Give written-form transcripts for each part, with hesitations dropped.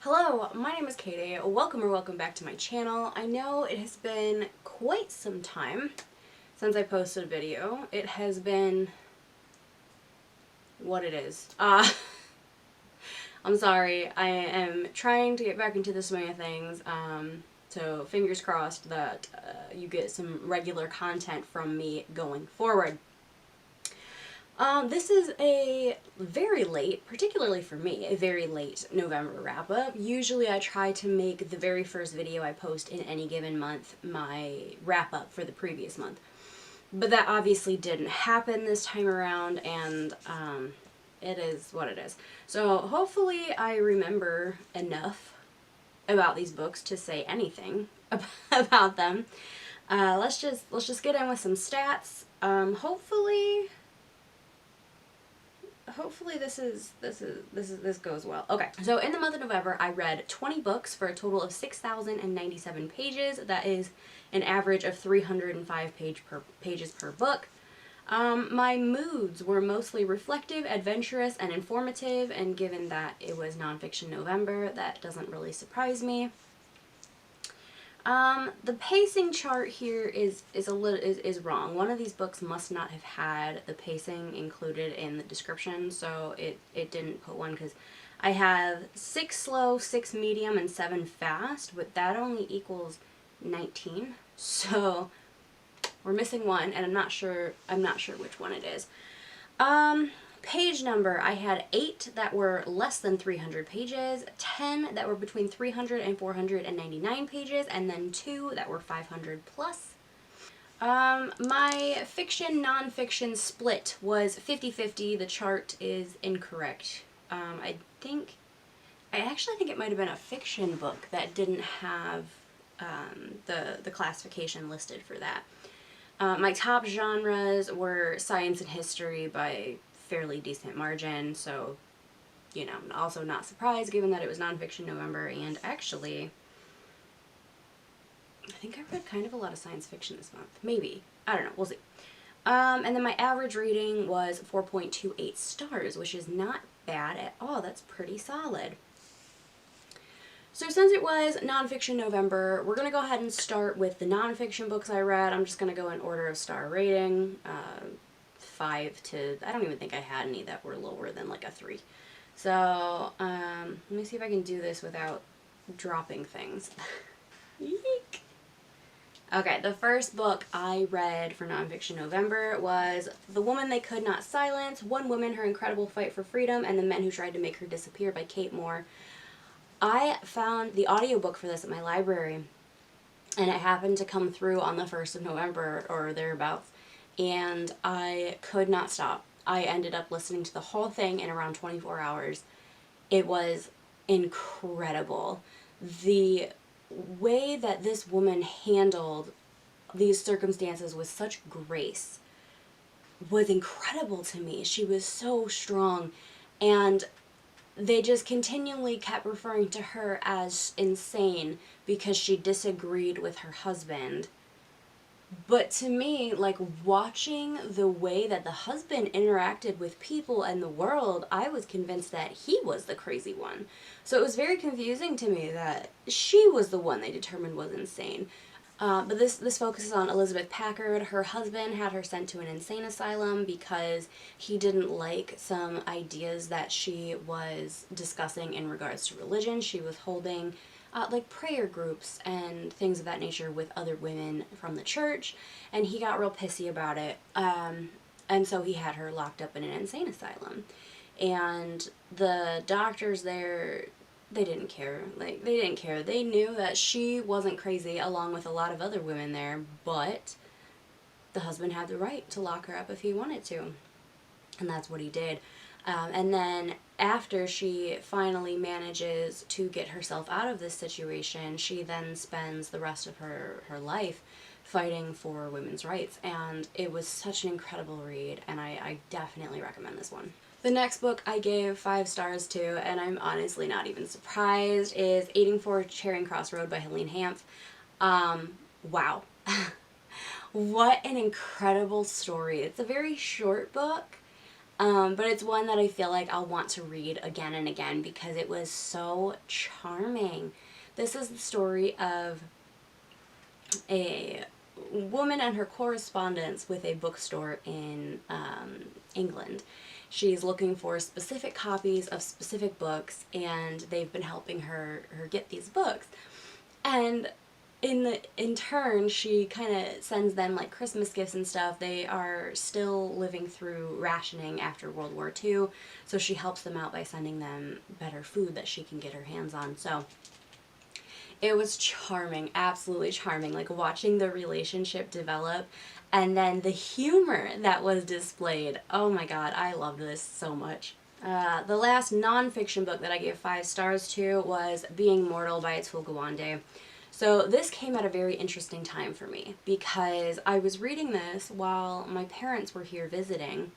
Hello, my name is Katie. Welcome back to my channel. I know it has been quite some time since I posted a video. It has been what it is. I'm sorry. I am trying to get back into the swing of things. So fingers crossed that you get some regular content from me going forward. This is a very late, particularly for me, a very late November wrap-up. Usually I try to make the very first video I post in any given month my wrap-up for the previous month. But that obviously didn't happen this time around, and it is what it is. So hopefully I remember enough about these books to say anything about them. Let's just get in with some stats. Hopefully this goes well. Okay, so in the month of November, I read 20 books for a total of 6,097 pages. That is an average of 305 pages per book. My moods were mostly reflective, adventurous, and informative, and given that it was nonfiction November, that doesn't really surprise me. The pacing chart here is wrong. One of these books must not have had the pacing included in the description, so it didn't put one, because I have 6 slow, 6 medium, and 7 fast, but that only equals 19. So we're missing one, and I'm not sure which one it is. Page number, I had 8 that were less than 300 pages, 10 that were between 300 and 499 pages, and then 2 that were 500 plus. My fiction-nonfiction split was 50-50. The chart is incorrect. I actually think it might have been a fiction book that didn't have the classification listed for that. My top genres were science and history by fairly decent margin, so, you know, also not surprised given that it was nonfiction November, and actually, I think I read kind of a lot of science fiction this month. Maybe. I don't know. We'll see. And then my average rating was 4.28 stars, which is not bad at all. That's pretty solid. So since it was nonfiction November, we're going to go ahead and start with the nonfiction books I read. I'm just going to go in order of star rating. 5 to, I don't even think I had any that were lower than like a 3. So, let me see if I can do this without dropping things. Yeek! Okay, the first book I read for nonfiction November was The Woman They Could Not Silence, One Woman, Her Incredible Fight for Freedom, and the Men Who Tried to Make Her Disappear by Kate Moore. I found the audiobook for this at my library, and it happened to come through on the 1st of November or thereabouts, and I could not stop. I ended up listening to the whole thing in around 24 hours. It was incredible. The way that this woman handled these circumstances with such grace was incredible to me. She was so strong, and they just continually kept referring to her as insane because she disagreed with her husband. But to me, like, watching the way that the husband interacted with people and the world, I was convinced that he was the crazy one. So it was very confusing to me that she was the one they determined was insane. But this focuses on Elizabeth Packard. Her husband had her sent to an insane asylum because he didn't like some ideas that she was discussing in regards to religion. She was holding like prayer groups and things of that nature with other women from the church, and he got real pissy about it, and so he had her locked up in an insane asylum. And the doctors there, they didn't care. Like, they didn't care. They knew that she wasn't crazy, along with a lot of other women there, but the husband had the right to lock her up if he wanted to, and that's what he did. And then after she finally manages to get herself out of this situation, she then spends the rest of her life fighting for women's rights. And it was such an incredible read, and I definitely recommend this one. The next book I gave 5 stars to, and I'm honestly not even surprised, is Aiding for Charing Cross Road by Helene Hanff. Wow. What an incredible story. It's a very short book. But it's one that I feel like I'll want to read again and again because it was so charming. This is the story of a woman and her correspondence with a bookstore in England. She's looking for specific copies of specific books, and they've been helping her get these books. And in turn, she kind of sends them like Christmas gifts and stuff. They are still living through rationing after World War II, so she helps them out by sending them better food that she can get her hands on. So it was charming, absolutely charming, like watching the relationship develop and then the humor that was displayed. Oh my god, I loved this so much. The last nonfiction book that I gave 5 stars to was Being Mortal by Atul Gawande. So this came at a very interesting time for me because I was reading this while my parents were here visiting,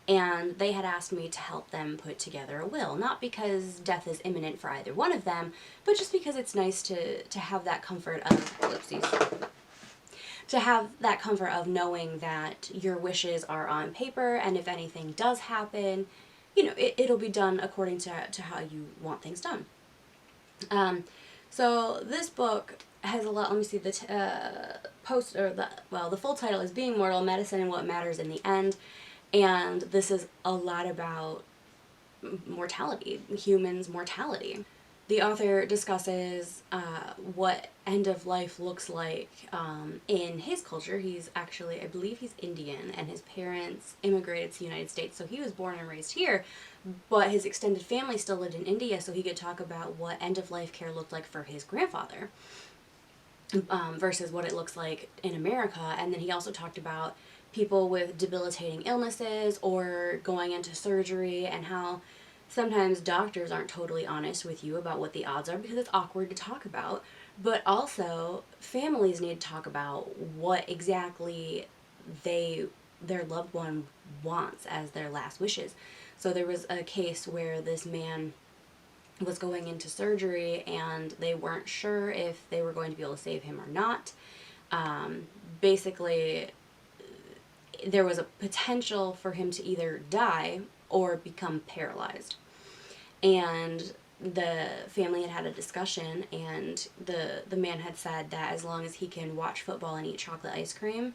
and they had asked me to help them put together a will. Not because death is imminent for either one of them, but just because it's nice to have that comfort of, whoopsies, to have that comfort of knowing that your wishes are on paper, and if anything does happen, you know, it'll be done according to how you want things done. So this book has a lot. Let me see, the the full title is Being Mortal, Medicine and What Matters in the End. And this is a lot about mortality, humans' mortality. The author discusses what end of life looks like in his culture. He's actually, I believe he's Indian, and his parents immigrated to the United States, so he was born and raised here, but his extended family still lived in India, so he could talk about what end of life care looked like for his grandfather versus what it looks like in America. And then he also talked about people with debilitating illnesses or going into surgery, and how sometimes doctors aren't totally honest with you about what the odds are because it's awkward to talk about, but also families need to talk about what exactly their loved one wants as their last wishes. So there was a case where this man was going into surgery and they weren't sure if they were going to be able to save him or not. Basically, there was a potential for him to either die or become paralyzed. And the family had a discussion, and the man had said that as long as he can watch football and eat chocolate ice cream,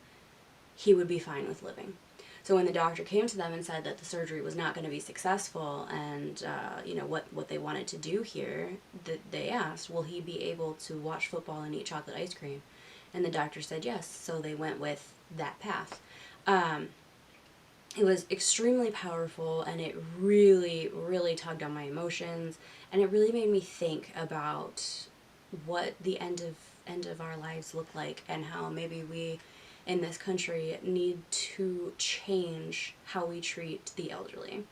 he would be fine with living. So when the doctor came to them and said that the surgery was not going to be successful, and you know what they wanted to do here, they asked, will he be able to watch football and eat chocolate ice cream? And the doctor said yes, so they went with that path. It was extremely powerful, and it really, really tugged on my emotions, and it really made me think about what the end of our lives look like, and how maybe we in this country need to change how we treat the elderly.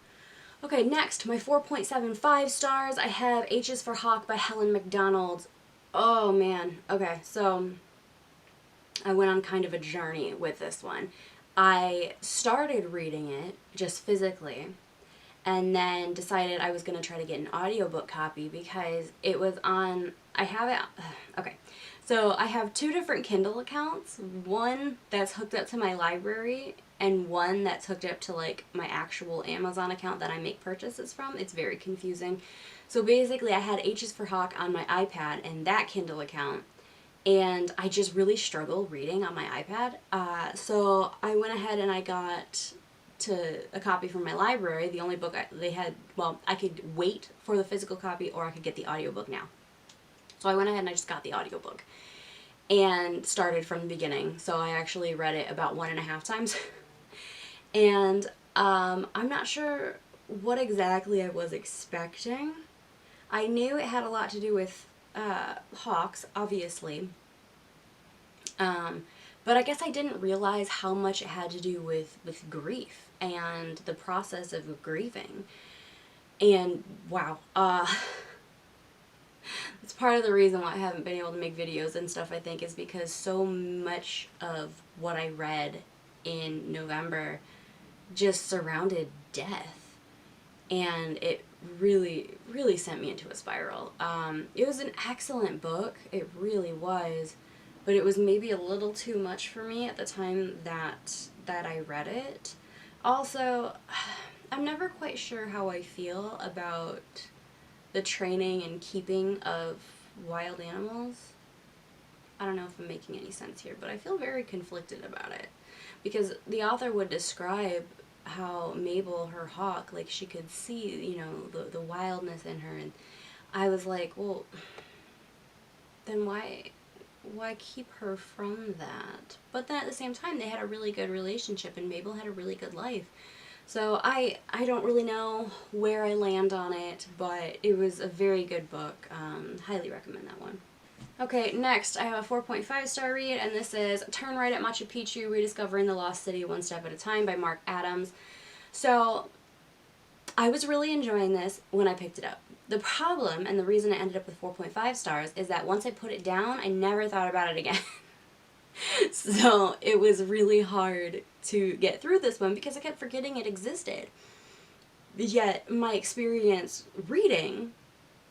Okay, next, my 4.75 stars, I have H is for Hawk by Helen McDonald. Oh man, okay, so I went on kind of a journey with this one. I started reading it just physically, and then decided I was going to try to get an audiobook copy because it was on, I have it, okay, so I have 2 different Kindle accounts, one that's hooked up to my library and one that's hooked up to like my actual Amazon account that I make purchases from. It's very confusing. So basically I had H's for Hawk on my iPad and that Kindle account, and I just really struggle reading on my iPad. So I went ahead and I got a copy from my library. The only book they had, well, I could wait for the physical copy or I could get the audiobook now. So I went ahead and I just got the audiobook and started from the beginning. So I actually read it about 1.5 times. And I'm not sure what exactly I was expecting. I knew it had a lot to do with hawks, obviously. But I guess I didn't realize how much it had to do with grief and the process of grieving. And wow, it's part of the reason why I haven't been able to make videos and stuff, I think, is because so much of what I read in November just surrounded death. And it really, really sent me into a spiral. It was an excellent book, it really was, but it was maybe a little too much for me at the time that I read it. Also, I'm never quite sure how I feel about the training and keeping of wild animals. I don't know if I'm making any sense here, but I feel very conflicted about it. Because the author would describe how Mabel, her hawk, like she could see, you know, the wildness in her, and I was like, well, then why keep her from that? But then at the same time, they had a really good relationship, and Mabel had a really good life. So I don't really know where I land on it, but it was a very good book. Highly recommend that one. Okay, next I have a 4.5 star read, and this is Turn Right at Machu Picchu, Rediscovering the Lost City One Step at a Time by Mark Adams. So I was really enjoying this when I picked it up. The problem, and the reason I ended up with 4.5 stars, is that once I put it down, I never thought about it again. So it was really hard to get through this one because I kept forgetting it existed. Yet my experience reading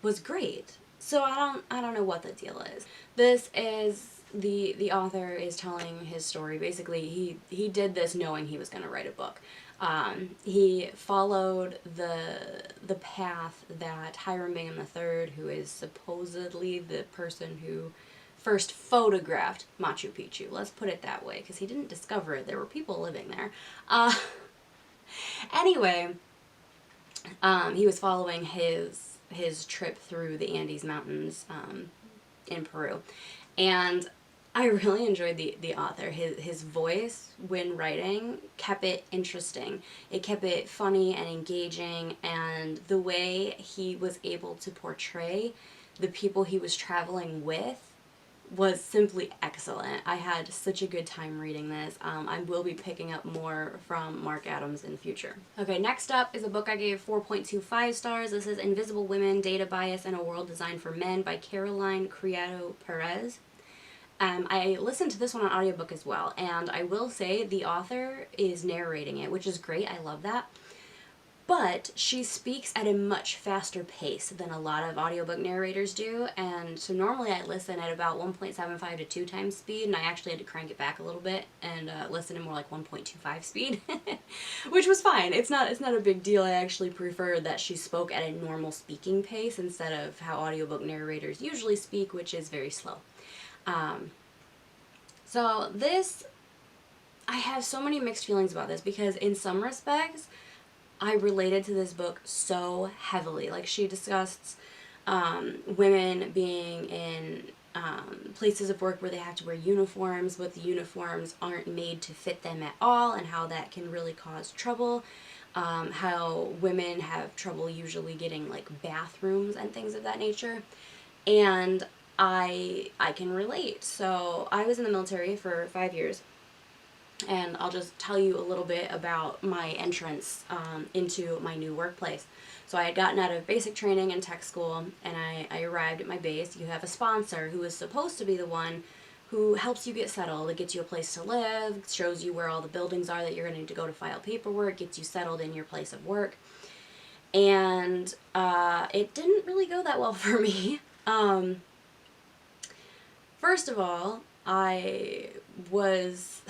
was great. So I don't know what the deal is. This is the author is telling his story. Basically, he did this knowing he was going to write a book. He followed the path that Hiram Bingham III, who is supposedly the person who first photographed Machu Picchu. Let's put it that way, because he didn't discover it. There were people living there. Anyway, he was following his trip through the Andes Mountains in Peru. And I really enjoyed the author. His voice when writing kept it interesting. It kept it funny and engaging, and the way he was able to portray the people he was traveling with was simply excellent. I had such a good time reading this. I will be picking up more from Mark Adams in the future. Okay, next up is a book I gave 4.25 stars. This is Invisible Women, Data Bias in a World Designed for Men by Caroline Criado Perez. I listened to this one on audiobook as well, and I will say the author is narrating it, which is great. I love that. But she speaks at a much faster pace than a lot of audiobook narrators do, and so normally I listen at about 1.75 to 2 times speed, and I actually had to crank it back a little bit and listen at more like 1.25 speed, which was fine. It's not a big deal. I actually prefer that she spoke at a normal speaking pace instead of how audiobook narrators usually speak, which is very slow. So this, I have so many mixed feelings about this, because in some respects, I related to this book so heavily. Like, she discussed women being in places of work where they have to wear uniforms, but the uniforms aren't made to fit them at all, and how that can really cause trouble. How women have trouble usually getting, like, bathrooms and things of that nature. And I can relate. So I was in the military for 5 years. And I'll just tell you a little bit about my entrance into my new workplace. So I had gotten out of basic training and tech school, and I arrived at my base. You have a sponsor who is supposed to be the one who helps you get settled. It gets you a place to live, shows you where all the buildings are that you're going to need to go to file paperwork, gets you settled in your place of work. And it didn't really go that well for me. First of all, I was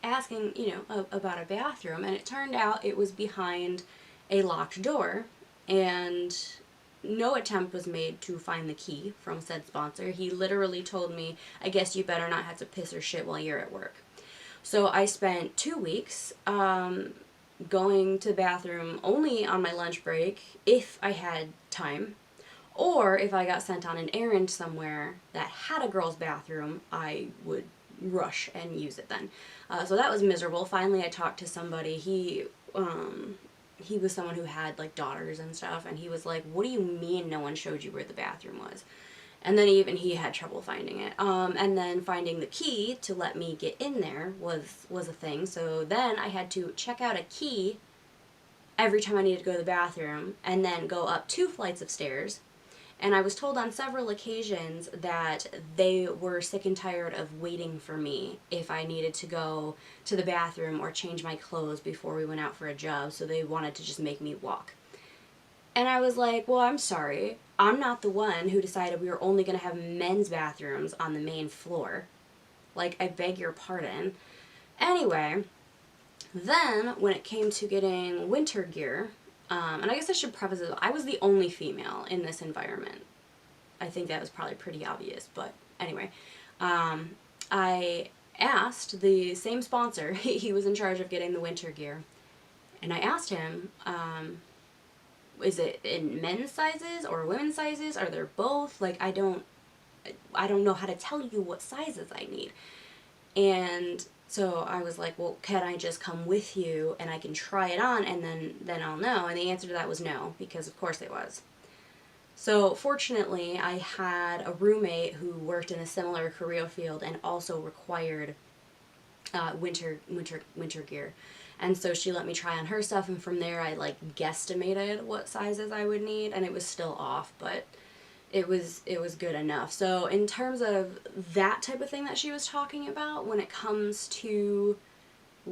asking, about a bathroom, and it turned out it was behind a locked door, and no attempt was made to find the key from said sponsor. He literally told me, I guess you better not have to piss or shit while you're at work. So I spent 2 weeks going to the bathroom only on my lunch break if I had time, or if I got sent on an errand somewhere that had a girl's bathroom, I would rush and use it then. So that was miserable. Finally, I talked to somebody. He was someone who had, like, daughters and stuff, and he was like, what do you mean no one showed you where the bathroom was? And then even he had trouble finding it. And then finding the key to let me get in there was a thing. So then I had to check out a key every time I needed to go to the bathroom, and then go up 2 flights of stairs. And I was told on several occasions that they were sick and tired of waiting for me if I needed to go to the bathroom or change my clothes before we went out for a job, so they wanted to just make me walk. And I was like, well, I'm sorry. I'm not the one who decided we were only going to have men's bathrooms on the main floor. Like, I beg your pardon. Anyway, Then, when it came to getting winter gear, and I guess I should preface it, I was the only female in this environment. I think that was probably pretty obvious, but anyway. I asked the same sponsor, he was in charge of getting the winter gear, and I asked him, is it in men's sizes or women's sizes? Are there both? Like, I don't know how to tell you what sizes I need. And so I was like, well, can I just come with you and I can try it on and then I'll know? And the answer to that was no, because of course it was. So fortunately, I had a roommate who worked in a similar career field and also required winter gear. And so she let me try on her stuff, and from there I like guesstimated what sizes I would need, and it was still off, but it was good enough. So in terms of that type of thing that she was talking about, when it comes to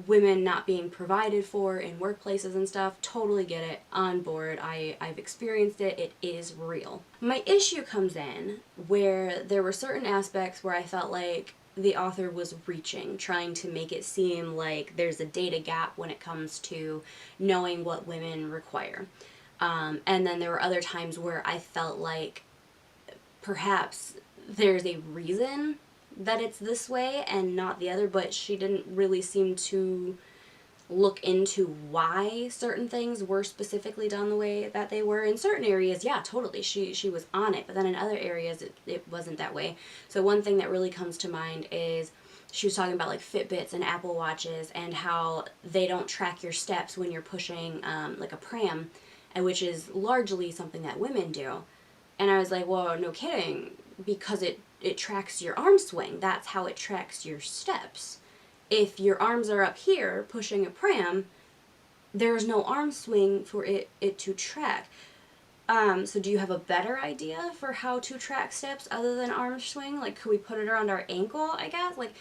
women not being provided for in workplaces and stuff, totally get it, on board. I've experienced it. It is real. My issue comes in where there were certain aspects where I felt like the author was reaching, trying to make it seem like there's a data gap when it comes to knowing what women require. And then there were other times where I felt like perhaps there's a reason that it's this way and not the other, but she didn't really seem to look into why certain things were specifically done the way that they were. In certain areas, yeah, totally, she was on it, but then in other areas it wasn't that way. So one thing that really comes to mind is she was talking about like Fitbits and Apple Watches and how they don't track your steps when you're pushing like a pram, and which is largely something that women do. And I was like, well, no kidding, because it tracks your arm swing. That's how it tracks your steps. If your arms are up here pushing a pram, there's no arm swing for it to track. So do you have a better idea for how to track steps other than arm swing? Like, could we put it around our ankle, I guess? Like,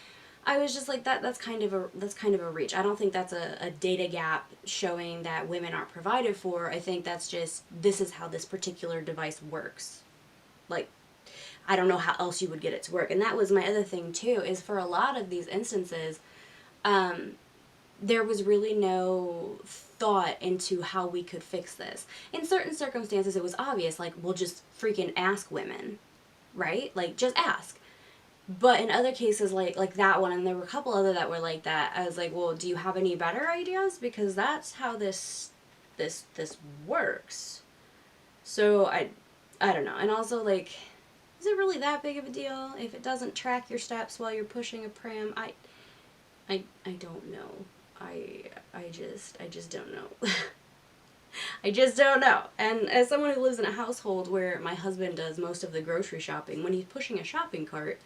I was just like, that's kind of a reach. I don't think that's a data gap showing that women aren't provided for. I think that's just, this is how this particular device works. Like, I don't know how else you would get it to work. And that was my other thing too, is for a lot of these instances, there was really no thought into how we could fix this. In certain circumstances, it was obvious, like, we'll just freaking ask women, right? Like, just ask. But in other cases, like that one, and there were a couple other that were like that, I was like, well, do you have any better ideas? Because that's how this works. So I don't know. And also, like, is it really that big of a deal if it doesn't track your steps while you're pushing a pram? I don't know. I just don't know. I just don't know. And as someone who lives in a household where my husband does most of the grocery shopping, when he's pushing a shopping cart,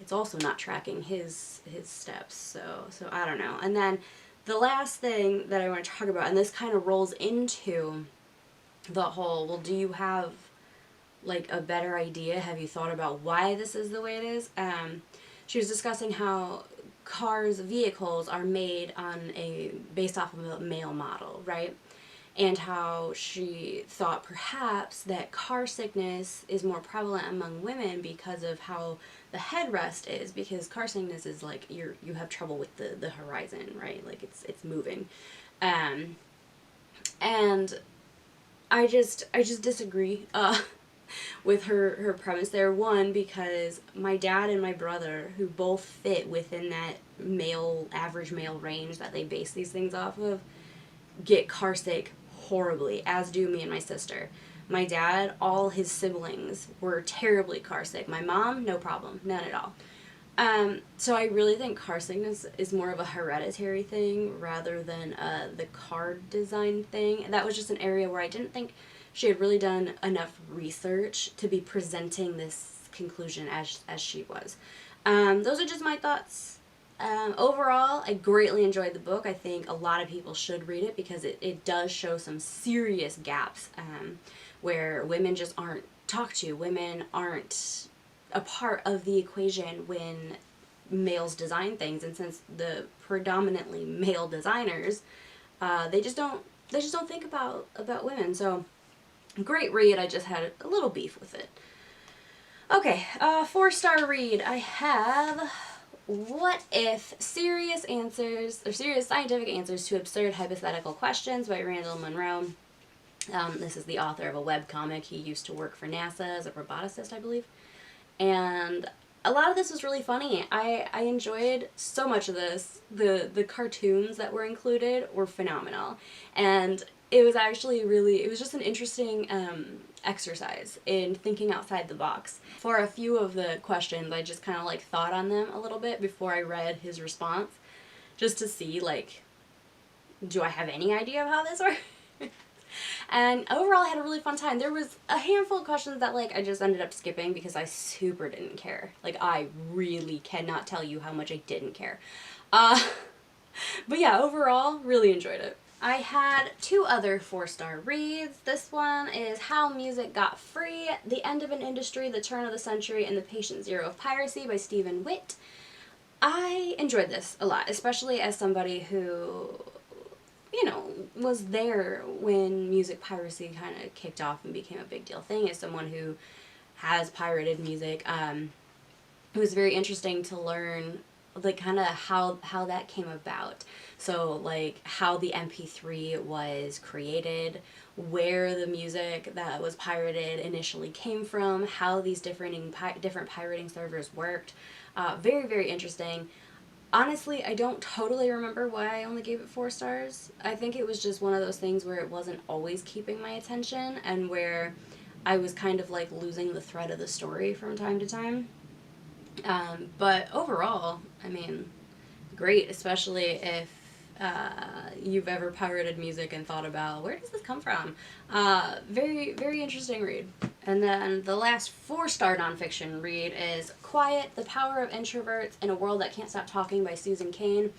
it's also not tracking his steps. So I don't know. And then the last thing that I want to talk about, and this kind of rolls into the whole, well, do you have like a better idea? Have you thought about why this is the way it is? She was discussing how vehicles are made based off of a male model, right? And how she thought perhaps that car sickness is more prevalent among women because of how the headrest is, because car sickness is like you have trouble with the horizon, right? Like it's moving. And I just disagree with her premise there. One, because my dad and my brother, who both fit within that average male range that they base these things off of, get car sick horribly, as do me and my sister. My dad, all his siblings were terribly car sick. My mom, no problem, none at all. So I really think car sickness is more of a hereditary thing rather than the car design thing. And that was just an area where I didn't think she had really done enough research to be presenting this conclusion as she was. Those are just my thoughts. Overall, I greatly enjoyed the book. I think a lot of people should read it because it does show some serious gaps where women just aren't talked to. Women aren't a part of the equation when males design things, and since the predominantly male designers, they just don't think about women. So great read. I just had a little beef with it. Okay, 4-star read. I have What If Serious Answers, or Serious Scientific Answers to Absurd Hypothetical Questions by Randall Monroe. This is the author of a webcomic. He used to work for NASA as a roboticist, I believe. And a lot of this was really funny. I enjoyed so much of this. The cartoons that were included were phenomenal. And it was actually really, it was just an interesting exercise in thinking outside the box. For a few of the questions, I just kind of like thought on them a little bit before I read his response, just to see, like, do I have any idea of how this works? And overall, I had a really fun time. There was a handful of questions that, like, I just ended up skipping because I super didn't care. Like, I really cannot tell you how much I didn't care. But yeah, overall, really enjoyed it. I had 2 other 4-star reads. This one is How Music Got Free, The End of an Industry, The Turn of the Century, and the Patient Zero of Piracy by Stephen Witt. I enjoyed this a lot, especially as somebody who, you know, was there when music piracy kind of kicked off and became a big deal thing. As someone who has pirated music, it was very interesting to learn, like, kind of how that came about. So, like, how the MP3 was created, where the music that was pirated initially came from, how these different pirating servers worked. Very, very interesting. Honestly, I don't totally remember why I only gave it 4 stars. I think it was just one of those things where it wasn't always keeping my attention, and where I was kind of like losing the thread of the story from time to time. But overall, I mean, great, especially if you've ever pirated music and thought about, where does this come from? Very, very interesting read. And then the last 4-star nonfiction read is Quiet, The Power of Introverts in a World That Can't Stop Talking by Susan Cain.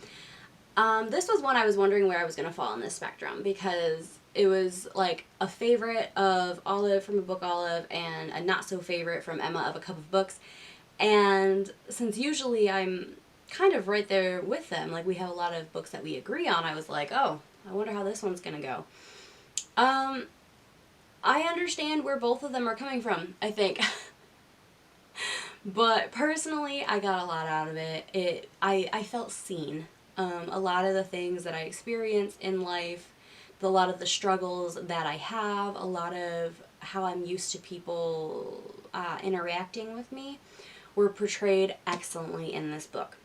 This was one I was wondering where I was going to fall on this spectrum, because it was like a favorite of Olive from A Book Olive and a not so favorite from Emma of A Cup of Books. And since usually I'm kind of right there with them, like we have a lot of books that we agree on, I was like, oh, I wonder how this one's gonna go. I understand where both of them are coming from, I think. But personally, I got a lot out of it. I felt seen. A lot of the things that I experience in life, a lot of the struggles that I have, a lot of how I'm used to people interacting with me, were portrayed excellently in this book.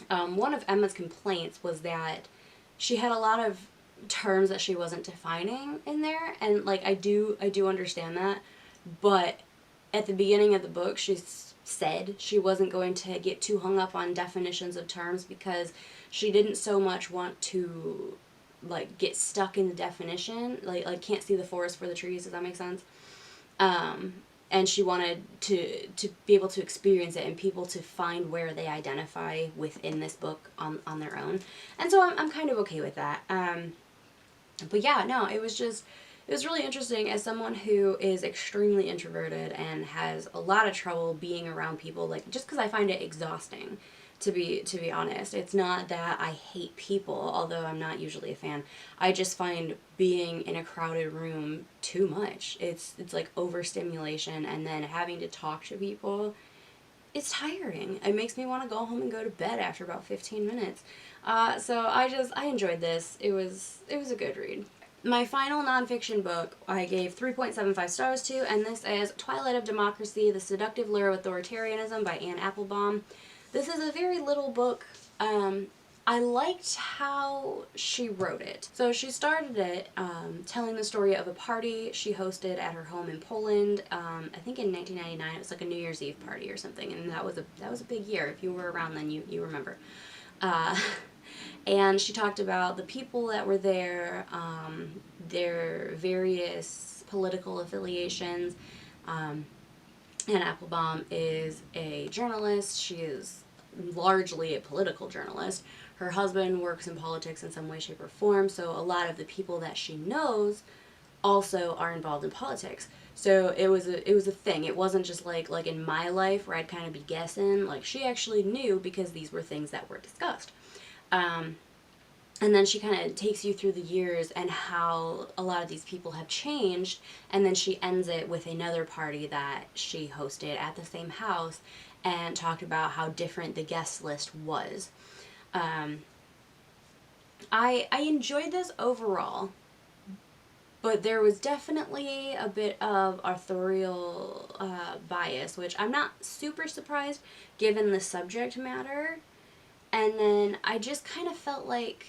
One of Emma's complaints was that she had a lot of terms that she wasn't defining in there, and like I do understand that, but at the beginning of the book she said she wasn't going to get too hung up on definitions of terms, because she didn't so much want to like get stuck in the definition, like can't see the forest for the trees, does that make sense? And she wanted to be able to experience it and people to find where they identify within this book on their own. And so I'm kind of okay with that. But yeah, no, it was really interesting as someone who is extremely introverted and has a lot of trouble being around people, like, just because I find it exhausting, to be honest. It's not that I hate people, although I'm not usually a fan. I just find being in a crowded room too much. It's like overstimulation, and then having to talk to people, it's tiring. It makes me want to go home and go to bed after about 15 minutes. So I enjoyed this. It was a good read. My final nonfiction book I gave 3.75 stars to, and this is Twilight of Democracy, The Seductive Lure of Authoritarianism by Anne Applebaum. This is a very little book. I liked how she wrote it. So she started it telling the story of a party she hosted at her home in Poland. I think in 1999. It was like a New Year's Eve party or something, and that was a big year. If you were around then, you remember. And she talked about the people that were there, their various political affiliations. Anne Applebaum is a journalist. She is largely a political journalist. Her husband works in politics in some way, shape, or form, so a lot of the people that she knows also are involved in politics. So it was a thing. It wasn't just like in my life where I'd kind of be guessing. Like, she actually knew because these were things that were discussed. And then she kind of takes you through the years and how a lot of these people have changed. And then she ends it with another party that she hosted at the same house and talked about how different the guest list was. I enjoyed this overall, but there was definitely a bit of authorial bias, which I'm not super surprised given the subject matter. And then I just kind of felt like,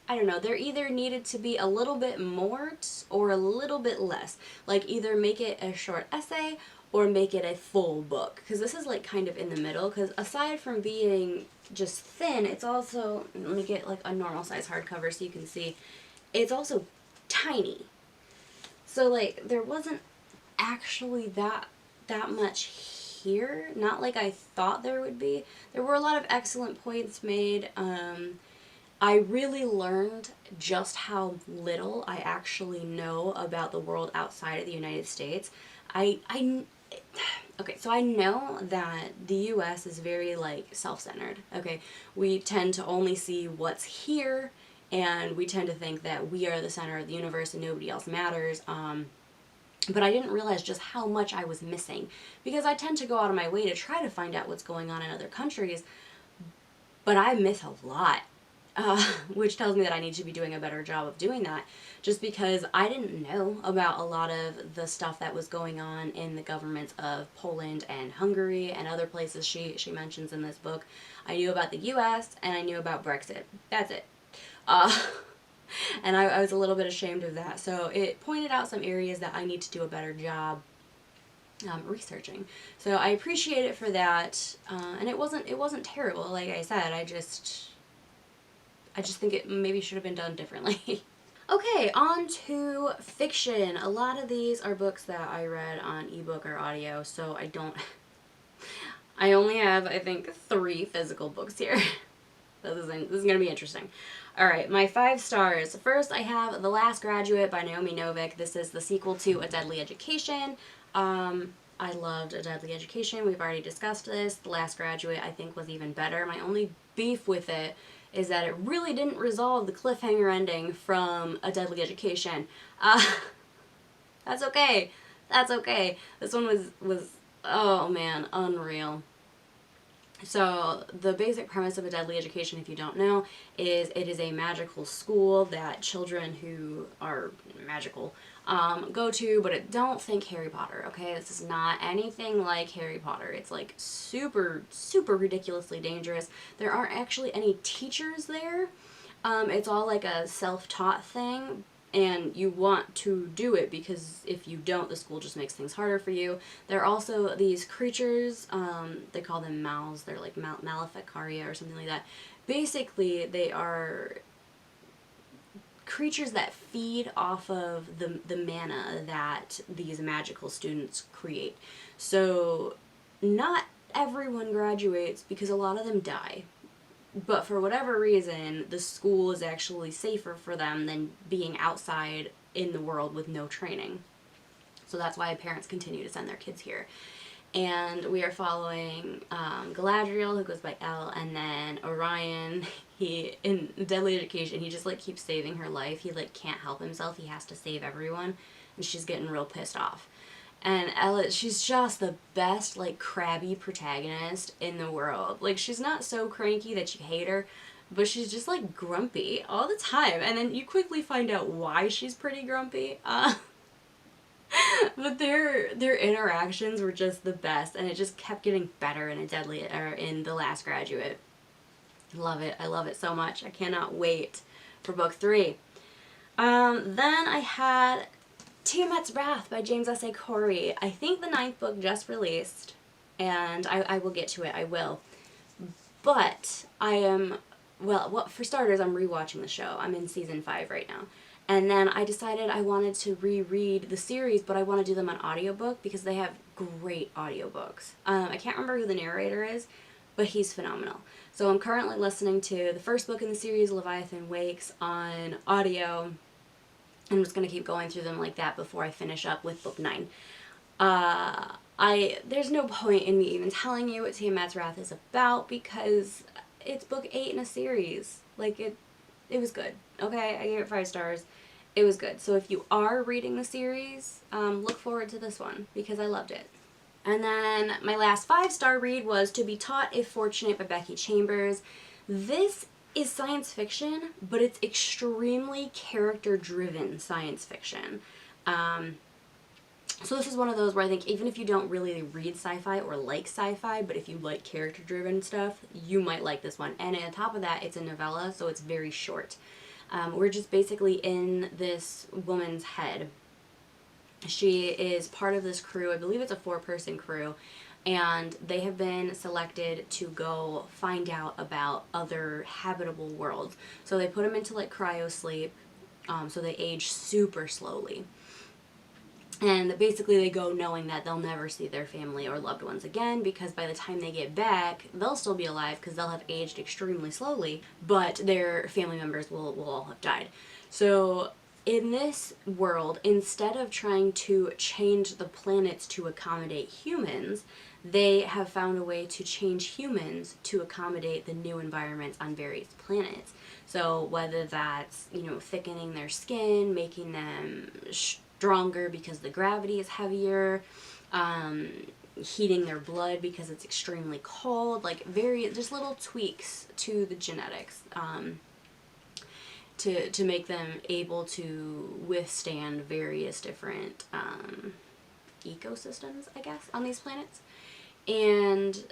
I don't know, there either needed to be a little bit more or a little bit less. Like either make it a short essay or make it a full book. Because this is like kind of in the middle. Because aside from being just thin, it's also, let me get like a normal size hardcover so you can see, it's also tiny. So like there wasn't actually that much here. Not like I thought there would be. There were a lot of excellent points made. I really learned just how little I actually know about the world outside of the United States. Okay, so I know that the US is very like self-centered. Okay, we tend to only see what's here, and we tend to think that we are the center of the universe and nobody else matters. But I didn't realize just how much I was missing, because I tend to go out of my way to try to find out what's going on in other countries, but I miss a lot. Which tells me that I need to be doing a better job of doing that, just because I didn't know about a lot of the stuff that was going on in the governments of Poland and Hungary and other places she mentions in this book. I knew about the US and I knew about Brexit. That's it. And I was a little bit ashamed of that. So it pointed out some areas that I need to do a better job researching. So I appreciate it for that. And it wasn't terrible, like I said. I just think it maybe should have been done differently. Okay, on to fiction. A lot of these are books that I read on ebook or audio, so I only have, I think, 3 physical books here. This is going to be interesting. Alright, my 5 stars. First, I have The Last Graduate by Naomi Novik. This is the sequel to A Deadly Education. I loved A Deadly Education. We've already discussed this. The Last Graduate, I think, was even better. My only beef with it is that it really didn't resolve the cliffhanger ending from A Deadly Education. That's okay. That's okay. This one was oh man, unreal. So the basic premise of A Deadly Education, if you don't know, is it is a magical school that children who are magical go to, but don't think Harry Potter, okay? This is not anything like Harry Potter. It's like super, super ridiculously dangerous. There aren't actually any teachers there. It's all like a self-taught thing, and you want to do it because if you don't, the school just makes things harder for you. There are also these creatures, they call them mouths, they're like Maleficaria or something like that. Basically, they are creatures that feed off of the mana that these magical students create. So not everyone graduates because a lot of them die. But for whatever reason, the school is actually safer for them than being outside in the world with no training. So that's why parents continue to send their kids here. And we are following Galadriel, who goes by Elle, and then Orion. He, in Deadly Education, he just like keeps saving her life. He like can't help himself. He has to save everyone. And she's getting real pissed off. And Ella, she's just the best, like, crabby protagonist in the world. Like, she's not so cranky that you hate her, but she's just, like, grumpy all the time. And then you quickly find out why she's pretty grumpy. But their interactions were just the best, and it just kept getting better in in The Last Graduate. Love it. I love it so much. I cannot wait for book 3. Then I had Tiamat's Wrath by James S.A. Corey. I think the 9th book just released, and I will get to it, I will. But I am, well, for starters, I'm rewatching the show. I'm in season 5 right now. And then I decided I wanted to reread the series, but I want to do them on audiobook because they have great audiobooks. I can't remember who the narrator is, but he's phenomenal. So I'm currently listening to the first book in the series, Leviathan Wakes, on audio. I'm just going to keep going through them like that before I finish up with book 9. There's no point in me even telling you what Tiamat's Wrath is about because it's book 8 in a series. Like, it was good. Okay, I gave it 5 stars. It was good. So if you are reading the series, look forward to this one because I loved it. And then my last 5-star read was To Be Taught If Fortunate by Becky Chambers. This is science fiction, but it's extremely character-driven science fiction. So this is one of those where I think even if you don't really read sci-fi or like sci-fi, but if you like character-driven stuff, you might like this one. And on top of that, it's a novella, so it's very short. We're just basically in this woman's head. She is part of this crew. I believe it's a 4-person crew. And they have been selected to go find out about other habitable worlds. So they put them into like cryo sleep, so they age super slowly. And basically they go knowing that they'll never see their family or loved ones again, because by the time they get back, they'll still be alive because they'll have aged extremely slowly, but their family members will all have died. So in this world, instead of trying to change the planets to accommodate humans, they have found a way to change humans to accommodate the new environments on various planets. So whether that's, you know, thickening their skin, making them stronger because the gravity is heavier, heating their blood because it's extremely cold, like just little tweaks to the genetics to make them able to withstand various different ecosystems, I guess, on these planets. And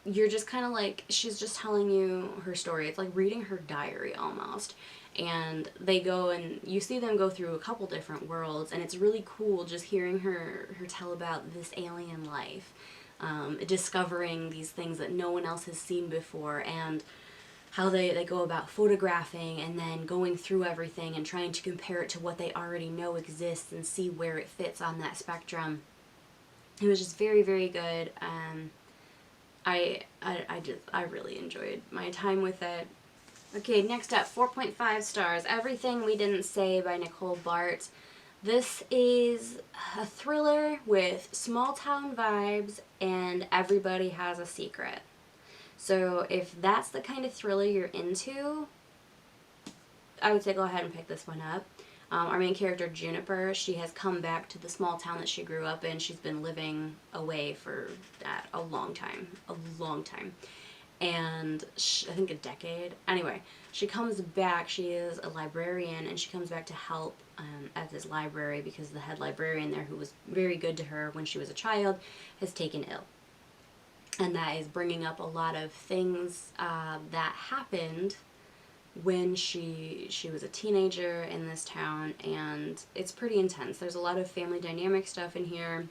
you're just kind of like, she's just telling you her story. It's like reading her diary almost. And they go and you see them go through a couple different worlds, and it's really cool just hearing her tell about this alien life, discovering these things that no one else has seen before, and how they go about photographing and then going through everything and trying to compare it to what they already know exists and see where it fits on that spectrum. It was just very, very good. I really enjoyed my time with it. Okay, next up, 4.5 stars, Everything We Didn't Say by Nicole Baart. This is a thriller with small town vibes and everybody has a secret. So if that's the kind of thriller you're into, I would say go ahead and pick this one up. Our main character, Juniper, she has come back to the small town that she grew up in. She's been living away for a long time. And I think a decade. Anyway, she comes back. She is a librarian, and she comes back to help at this library because the head librarian there, who was very good to her when she was a child, has taken ill. And that is bringing up a lot of things that happened when she was a teenager in this town, and it's pretty intense. There's a lot of family dynamic stuff in here.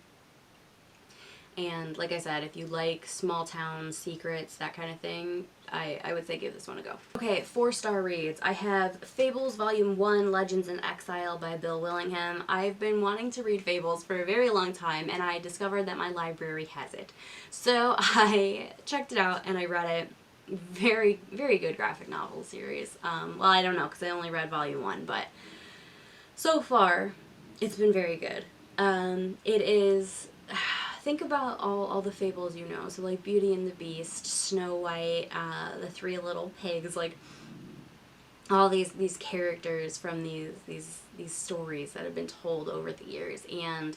And like I said, if you like small town secrets, that kind of thing, I would say give this one a go. Okay, 4-star reads. I have Fables Volume 1, Legends in Exile by Bill Willingham. I've been wanting to read Fables for a very long time, and I discovered that my library has it. So I checked it out and I read it. Very, very good graphic novel series. Well, I don't know because I only read Volume 1, but so far it's been very good. It is... Think about all the fables you know, so like Beauty and the Beast, Snow White, the Three Little Pigs, like all these characters from these stories that have been told over the years, and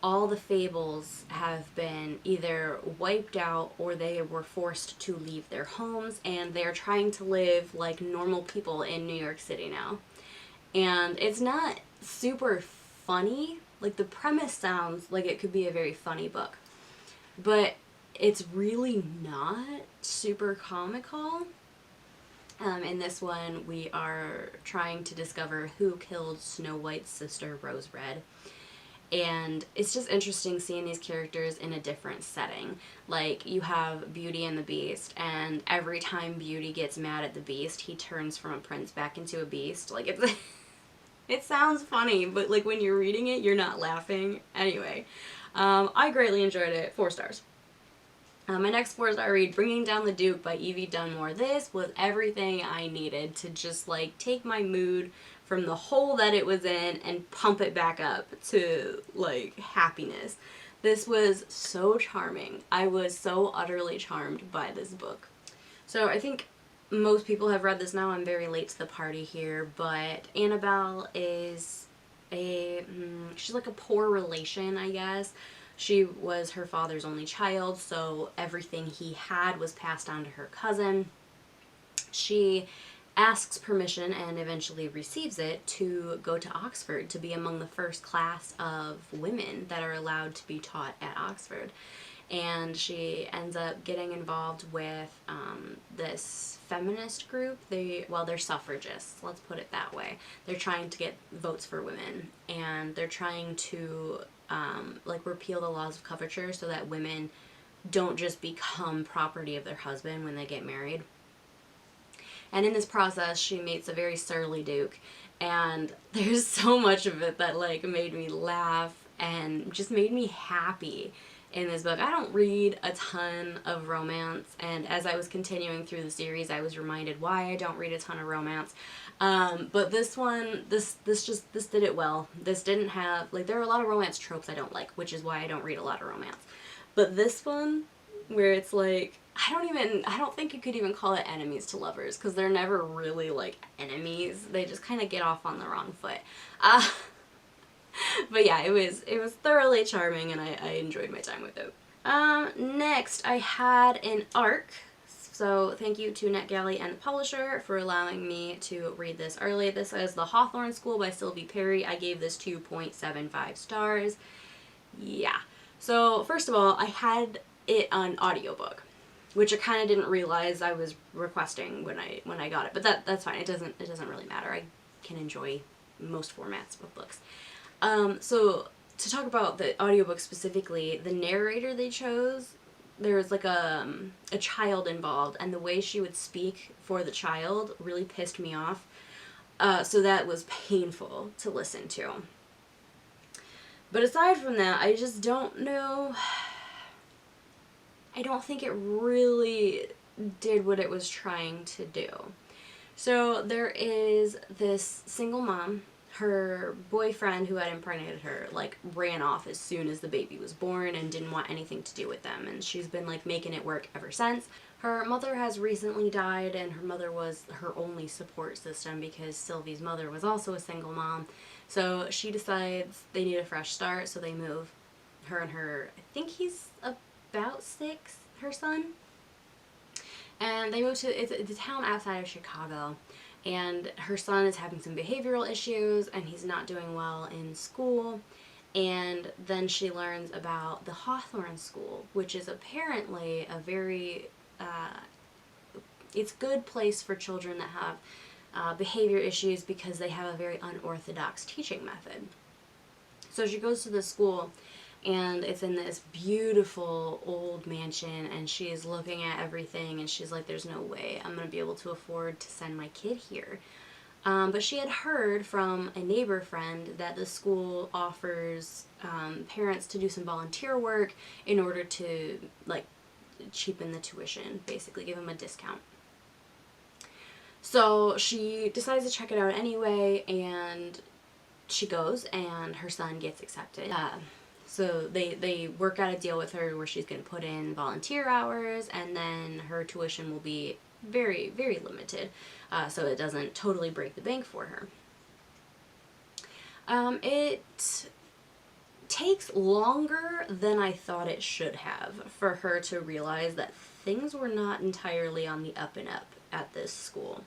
all the fables have been either wiped out or they were forced to leave their homes, and they're trying to live like normal people in New York City now. And it's not super funny. Like, the premise sounds like it could be a very funny book, but it's really not super comical. In this one, we are trying to discover who killed Snow White's sister, Rose Red. And it's just interesting seeing these characters in a different setting. Like, you have Beauty and the Beast, and every time Beauty gets mad at the Beast, he turns from a prince back into a beast. Like, it's... It sounds funny, but like when you're reading it, you're not laughing. Anyway, I greatly enjoyed it. 4 stars. My next 4-star read, Bringing Down the Duke by Evie Dunmore. This was everything I needed to just like take my mood from the hole that it was in and pump it back up to like happiness. This was so charming. I was so utterly charmed by this book. So I think most people have read this now. I'm very late to the party here, but Annabelle is she's like a poor relation, I guess. She was her father's only child, so everything he had was passed on to her cousin. She asks permission and eventually receives it to go to Oxford to be among the first class of women that are allowed to be taught at Oxford. And she ends up getting involved with this feminist group. They're suffragists, let's put it that way. They're trying to get votes for women, and they're trying to like repeal the laws of coverture so that women don't just become property of their husband when they get married. And in this process, she meets a very surly duke, and there's so much of it that like made me laugh and just made me happy in this book. I don't read a ton of romance, and as I was continuing through the series, I was reminded why I don't read a ton of romance. But this one, this did it well. This didn't have, like, there are a lot of romance tropes I don't like, which is why I don't read a lot of romance. But this one, where it's like, I don't think you could even call it enemies to lovers, because they're never really like enemies. They just kind of get off on the wrong foot. But yeah, it was thoroughly charming, and I enjoyed my time with it. Next, I had an ARC. So thank you to NetGalley and the publisher for allowing me to read this early. This is The Hawthorne School by Sylvie Perry. I gave this 2.75 stars. Yeah. So first of all, I had it on audiobook, which I kind of didn't realize I was requesting when I got it. But that's fine. It doesn't really matter. I can enjoy most formats of books. So to talk about the audiobook specifically, the narrator they chose, there was like a child involved, and the way she would speak for the child really pissed me off. So that was painful to listen to. But aside from that, I just don't know. I don't think it really did what it was trying to do. So there is this single mom. Her boyfriend who had impregnated her, like, ran off as soon as the baby was born and didn't want anything to do with them, and she's been, like, making it work ever since. Her mother has recently died, and her mother was her only support system because Sylvie's mother was also a single mom. So she decides they need a fresh start, so they move. Her and her, I think he's about 6, her son. And they move to it's a town outside of Chicago. And her son is having some behavioral issues, and he's not doing well in school. And then she learns about the Hawthorne School, which is apparently a very, it's a good place for children that have behavior issues because they have a very unorthodox teaching method. So she goes to the school, and it's in this beautiful old mansion, and she is looking at everything, and she's like, there's no way I'm going to be able to afford to send my kid here. But she had heard from a neighbor friend that the school offers parents to do some volunteer work in order to, like, cheapen the tuition, basically give them a discount. So she decides to check it out anyway, and she goes, and her son gets accepted. So they work out a deal with her where she's going to put in volunteer hours, and then her tuition will be very, very limited, so it doesn't totally break the bank for her. It takes longer than I thought it should have for her to realize that things were not entirely on the up and up at this school.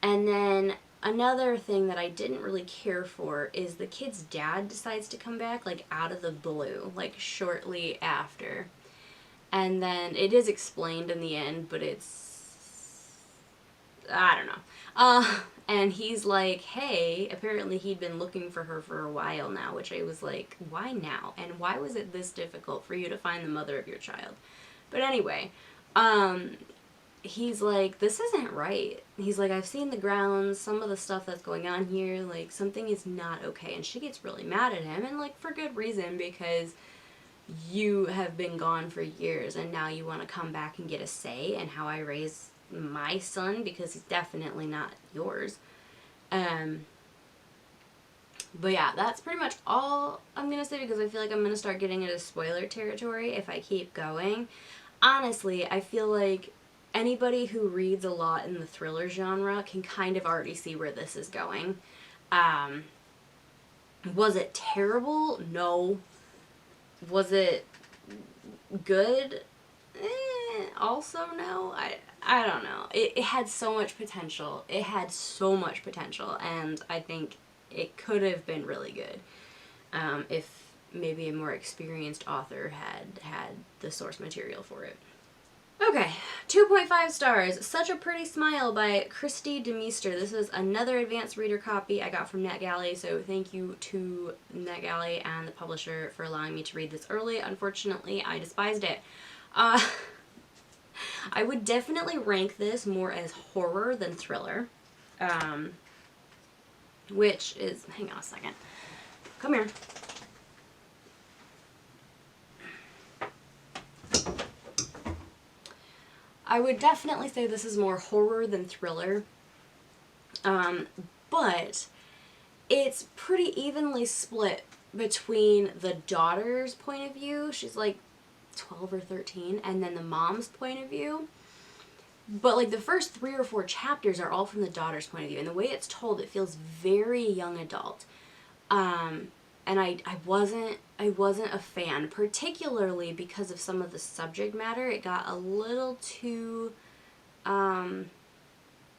And then another thing that I didn't really care for is the kid's dad decides to come back, like, out of the blue, like, shortly after. And then it is explained in the end, but it's, I don't know. And he's like, hey, apparently he'd been looking for her for a while now, which I was like, why now? And why was it this difficult for you to find the mother of your child? But anyway, he's like, this isn't right. He's like, I've seen the grounds, some of the stuff that's going on here, like, something is not okay. And she gets really mad at him, and, like, for good reason, because you have been gone for years, and now you want to come back and get a say in how I raise my son, because he's definitely not yours. But yeah, that's pretty much all I'm going to say, because I feel like I'm going to start getting into spoiler territory if I keep going. Honestly, I feel like anybody who reads a lot in the thriller genre can kind of already see where this is going. Was it terrible? No. Was it good? Also no. I don't know. It had so much potential. It had so much potential, and I think it could have been really good if maybe a more experienced author had the source material for it. Okay, 2.5 stars. Such a Pretty Smile by Kristi Demeester. This is another advanced reader copy I got from NetGalley, so thank you to NetGalley and the publisher for allowing me to read this early. Unfortunately, I despised it. I would definitely rank this more as horror than thriller, which is, hang on a second, come here. I would definitely say this is more horror than thriller, but it's pretty evenly split between the daughter's point of view, she's like 12 or 13, and then the mom's point of view. But like the first 3 or 4 chapters are all from the daughter's point of view, and the way it's told, it feels very young adult. And I wasn't a fan, particularly because of some of the subject matter. It got a little too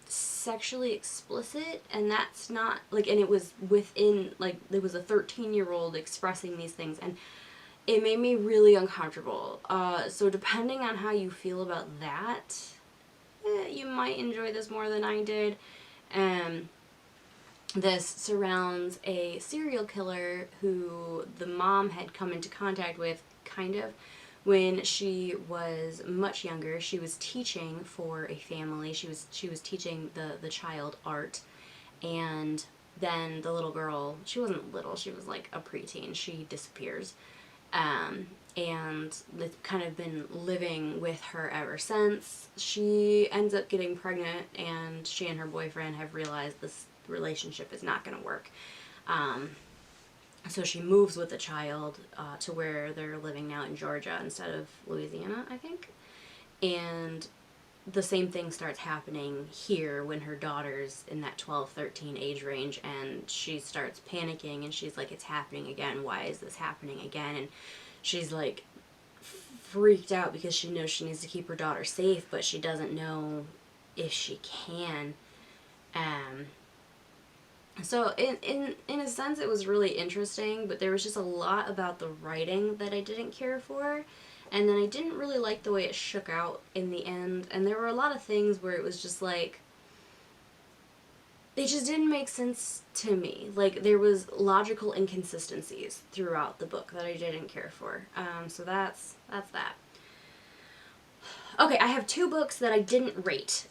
sexually explicit, and that's not like, and it was within, like, there was a 13-year-old expressing these things, and it made me really uncomfortable. So depending on how you feel about that, you might enjoy this more than I did. This surrounds a serial killer who the mom had come into contact with, kind of, when she was much younger. She was teaching for a family. She was teaching the child art, and then the little girl, she wasn't little, she was like a preteen, she disappears. And they've kind of been living with her ever since. She ends up getting pregnant, and she and her boyfriend have realized this relationship is not going to work. So she moves with the child to where they're living now in Georgia instead of Louisiana, I think. And the same thing starts happening here when her daughter's in that 12, 13 age range, and she starts panicking, and she's like, it's happening again. Why is this happening again? And she's like freaked out because she knows she needs to keep her daughter safe, but she doesn't know if she can. So in a sense it was really interesting, but there was just a lot about the writing that I didn't care for, and then I didn't really like the way it shook out in the end, and there were a lot of things where it was just like, they just didn't make sense to me. Like, there was logical inconsistencies throughout the book that I didn't care for. So that's that. Okay, I have 2 books that I didn't rate.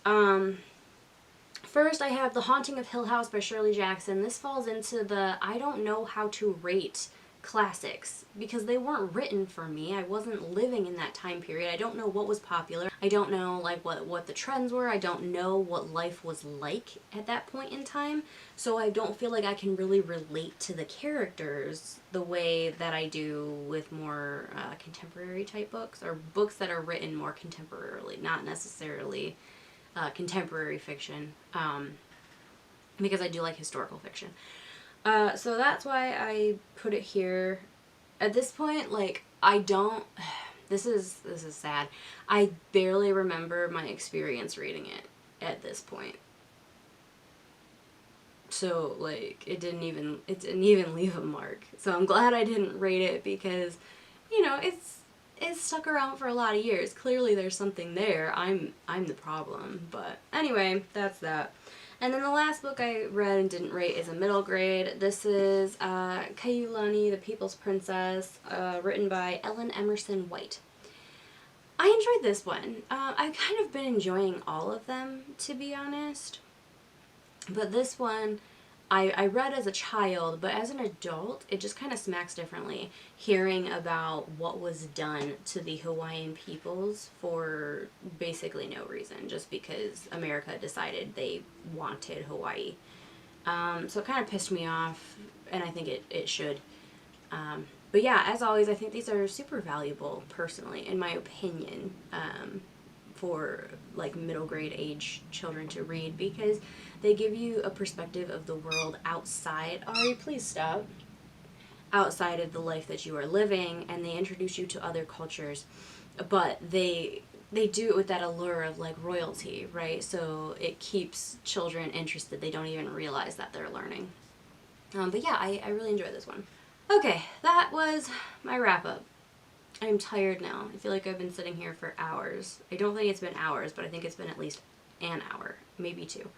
First, I have The Haunting of Hill House by Shirley Jackson. This falls into the I don't know how to rate classics because they weren't written for me. I wasn't living in that time period. I don't know what was popular. I don't know like what the trends were. I don't know what life was like at that point in time. So I don't feel like I can really relate to the characters the way that I do with more contemporary type books, or books that are written more contemporarily, not necessarily contemporary fiction, because I do like historical fiction. So that's why I put it here. At this point, like, I don't, this is sad. I barely remember my experience reading it at this point. So, like, it didn't even leave a mark. So I'm glad I didn't rate it because, you know, it's stuck around for a lot of years. Clearly there's something there. I'm the problem. But anyway, that's that. And then the last book I read and didn't rate is a middle grade. This is Kaulani, the People's Princess, written by Ellen Emerson White. I enjoyed this one. I've kind of been enjoying all of them, to be honest. But this one I read as a child, but as an adult, it just kind of smacks differently. Hearing about what was done to the Hawaiian peoples for basically no reason, just because America decided they wanted Hawaii. So it kind of pissed me off, and I think it should. But yeah, as always, I think these are super valuable, personally, in my opinion, for like middle grade age children to read, because they give you a perspective of the world outside. Ari, please stop. Outside of the life that you are living, and they introduce you to other cultures, but they do it with that allure of like royalty, right? So it keeps children interested. They don't even realize that they're learning. But yeah, I really enjoyed this one. Okay, that was my wrap up. I'm tired now. I feel like I've been sitting here for hours. I don't think it's been hours, but I think it's been at least an hour, maybe two.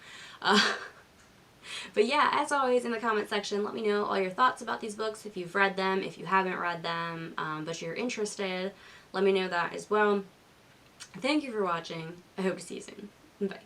But yeah, as always, in the comment section, let me know all your thoughts about these books, if you've read them, if you haven't read them, but you're interested. Let me know that as well. Thank you for watching. I hope to see you soon. Bye.